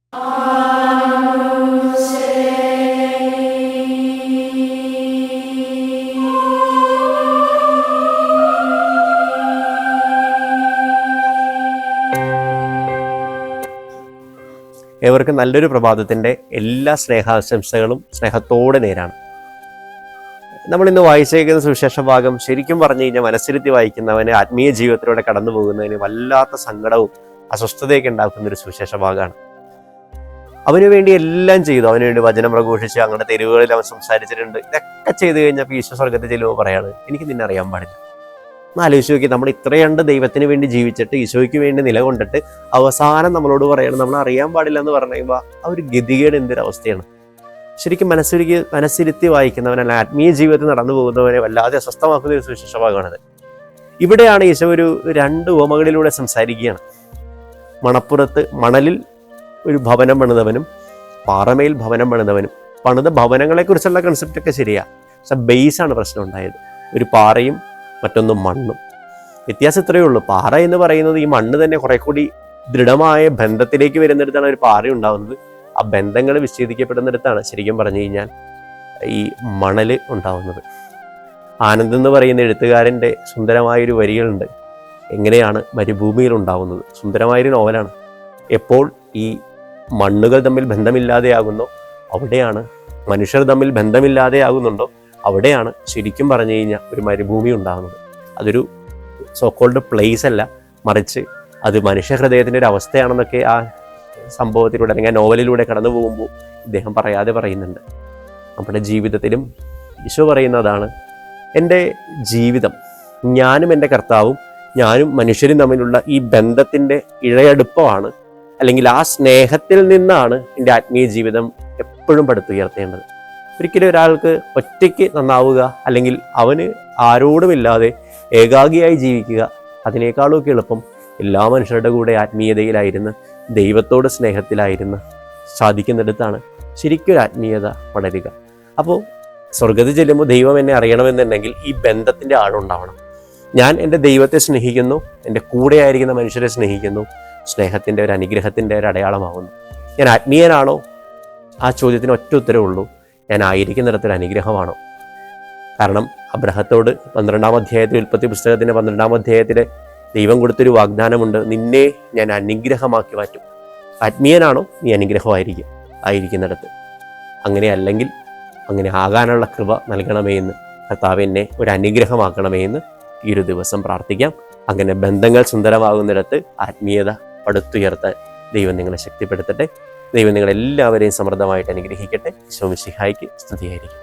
ഏവർക്കും നല്ലൊരു പ്രഭാതത്തിൻ്റെ എല്ലാ സ്നേഹാശംസകളും സ്നേഹത്തോടെ നേരാണ്. നമ്മളിന്ന് വായിച്ചേക്കുന്ന സുവിശേഷ ഭാഗം ശരിക്കും പറഞ്ഞു കഴിഞ്ഞാൽ മനസ്സിരുത്തി വായിക്കുന്നവന് ആത്മീയ ജീവിതത്തിലൂടെ കടന്നു പോകുന്നതിന് വല്ലാത്ത സങ്കടവും അസ്വസ്ഥതയൊക്കെ ഉണ്ടാക്കുന്ന ഒരു സുവിശേഷ ഭാഗമാണ്. അവന് വേണ്ടി എല്ലാം ചെയ്തു, അവന് വേണ്ടി വചനം പ്രഘോഷിച്ച് അങ്ങനെ തെരുവുകളിൽ അവൻ സംസാരിച്ചിട്ടുണ്ട്. ഇതൊക്കെ ചെയ്തു കഴിഞ്ഞപ്പോൾ ഈശോ സ്വർഗത്തിൽ ചെല്ലുമ്പോൾ പറയാണ്, എനിക്ക് നിന്നെ അറിയാൻ പാടില്ല. ആലോചിച്ച് നോക്കി, നമ്മൾ ഇത്രയണ്ട് ദൈവത്തിന് വേണ്ടി ജീവിച്ചിട്ട് ഈശോയ്ക്ക് വേണ്ടി നിലകൊണ്ടിട്ട് അവസാനം നമ്മളോട് പറയണം നമ്മൾ അറിയാൻ പാടില്ല എന്ന് പറഞ്ഞു കഴിയുമ്പോൾ ആ ഒരു ഗതികേട് എന്തൊരവസ്ഥയാണ്. ശരിക്കും മനസ്സിരുത്തി വായിക്കുന്നവനല്ല ആത്മീയ ജീവിതത്തിൽ നടന്നു പോകുന്നവനെ വല്ലാതെ അസ്വസ്ഥമാക്കുന്ന ഒരു സുവിശേഷ ഭാഗമാണത്. ഇവിടെയാണ് ഈശോ ഒരു 2 ഉപമകളിലൂടെ സംസാരിക്കുകയാണ്. മണപ്പുറത്ത് മണലിൽ ഒരു ഭവനം പണിതവനും പാറമേൽ ഭവനം പണിതവനും. പണിത ഭവനങ്ങളെ കുറിച്ചുള്ള കൺസെപ്റ്റൊക്കെ ശരിയാണ്, പക്ഷെ ബേസാണ് പ്രശ്നം ഉണ്ടായത്. ഒരു പാറയും മറ്റൊന്നും മണ്ണും. വ്യത്യാസം ഇത്രയേ ഉള്ളൂ. പാറ എന്ന് പറയുന്നത് ഈ മണ്ണ് തന്നെ കുറെ കൂടി ദൃഢമായ ബന്ധത്തിലേക്ക് വരുന്നിടത്താണ് ഒരു പാറ ഉണ്ടാവുന്നത്. ആ ബന്ധങ്ങൾ വിച്ഛേദിക്കപ്പെടുന്നിടത്താണ് ശരിക്കും പറഞ്ഞു കഴിഞ്ഞാൽ ഈ മണൽ ഉണ്ടാവുന്നത്. ആനന്ദ് എന്ന് പറയുന്ന എഴുത്തുകാരൻ്റെ സുന്ദരമായൊരു വരികളുണ്ട്, എങ്ങനെയാണ് മരുഭൂമിയിൽ ഉണ്ടാവുന്നത്. സുന്ദരമായൊരു നോവലാണ്. എപ്പോൾ ഈ മണ്ണുകൾ തമ്മിൽ ബന്ധമില്ലാതെയാകുന്നോ അവിടെയാണ്, മനുഷ്യർ തമ്മിൽ ബന്ധമില്ലാതെയാകുന്നുണ്ടോ അവിടെയാണ് ശരിക്കും പറഞ്ഞു കഴിഞ്ഞാൽ ഒരു മരുഭൂമി ഉണ്ടാകുന്നത്. അതൊരു സോക്കോൾഡ് പ്ലേസ് അല്ല, മറിച്ച് അത് മനുഷ്യഹൃദയത്തിൻ്റെ ഒരു അവസ്ഥയാണെന്നൊക്കെ ആ സംഭവത്തിലൂടെ അല്ലെങ്കിൽ ആ നോവലിലൂടെ കടന്നു പോകുമ്പോൾ ഇദ്ദേഹം പറയാതെ പറയുന്നുണ്ട്. നമ്മുടെ ജീവിതത്തിലും ഈശോ പറയുന്നതാണ്, എൻ്റെ ജീവിതം ഞാനും എൻ്റെ കർത്താവും ഞാനും മനുഷ്യരും തമ്മിലുള്ള ഈ ബന്ധത്തിൻ്റെ ഇഴയടുപ്പമാണ്, അല്ലെങ്കിൽ ആ സ്നേഹത്തിൽ നിന്നാണ് എൻ്റെ ആത്മീയ ജീവിതം എപ്പോഴും പടുത്തുയർത്തേണ്ടത്. ഒരിക്കലും ഒരാൾക്ക് ഒറ്റയ്ക്ക് നന്നാവുക അല്ലെങ്കിൽ അവന് ആരോടുമില്ലാതെ ഏകാഗിയായി ജീവിക്കുക അതിനേക്കാളൊക്കെ എളുപ്പം എല്ലാ മനുഷ്യരുടെ കൂടെ ആത്മീയതയിലായിരുന്ന് ദൈവത്തോട് സ്നേഹത്തിലായിരുന്ന് സാധിക്കുന്നിടത്താണ് ശരിക്കൊരു ആത്മീയത വളരുക. അപ്പോൾ സ്വർഗത്തിൽ ചെല്ലുമ്പോൾ ദൈവം എന്നെ അറിയണമെന്നുണ്ടെങ്കിൽ ഈ ബന്ധത്തിൻ്റെ ആഴമുണ്ടാവണം. ഞാൻ എൻ്റെ ദൈവത്തെ സ്നേഹിക്കുന്നു, എൻ്റെ കൂടെ ആയിരിക്കുന്ന മനുഷ്യരെ സ്നേഹിക്കുന്നു, സ്നേഹത്തിൻ്റെ ഒരു അനുഗ്രഹത്തിൻ്റെ ഒരു അടയാളമാകുന്നു. ഞാൻ ആത്മീയനാണോ? ആ ചോദ്യത്തിന് ഒറ്റ ഉത്തരവുള്ളൂ, ഞാൻ ആയിരിക്കുന്നിടത്തൊരു അനുഗ്രഹമാണോ? കാരണം അബ്രഹത്തോട് 12-ാം അധ്യായത്തിൽ, ഉൽപ്പത്തി പുസ്തകത്തിൻ്റെ 12-ാം അധ്യായത്തിൽ ദൈവം കൊടുത്തൊരു വാഗ്ദാനമുണ്ട്, നിന്നെ ഞാൻ അനുഗ്രഹമാക്കി മാറ്റും. ആത്മീയനാണോ? നീ അനുഗ്രഹമായിരിക്കും ആയിരിക്കുന്നിടത്ത്. അങ്ങനെ അല്ലെങ്കിൽ അങ്ങനെ ആകാനുള്ള കൃപ നൽകണമേ എന്ന്, കർത്താവ് എന്നെ ഒരു അനുഗ്രഹമാക്കണമേ എന്ന് ഈ ഒരു ദിവസം പ്രാർത്ഥിക്കാം. അങ്ങനെ ബന്ധങ്ങൾ സുന്ദരമാകുന്നിടത്ത് ആത്മീയത പടുത്തുയർത്താൻ ദൈവം നിങ്ങളെ ശക്തിപ്പെടുത്തട്ടെ. ദൈവം നിങ്ങളെല്ലാവരെയും സമൃദ്ധമായിട്ട് അനുഗ്രഹിക്കട്ടെ. ഈശോ മിശിഹായ്ക്ക് സ്തുതിയായിരിക്കും.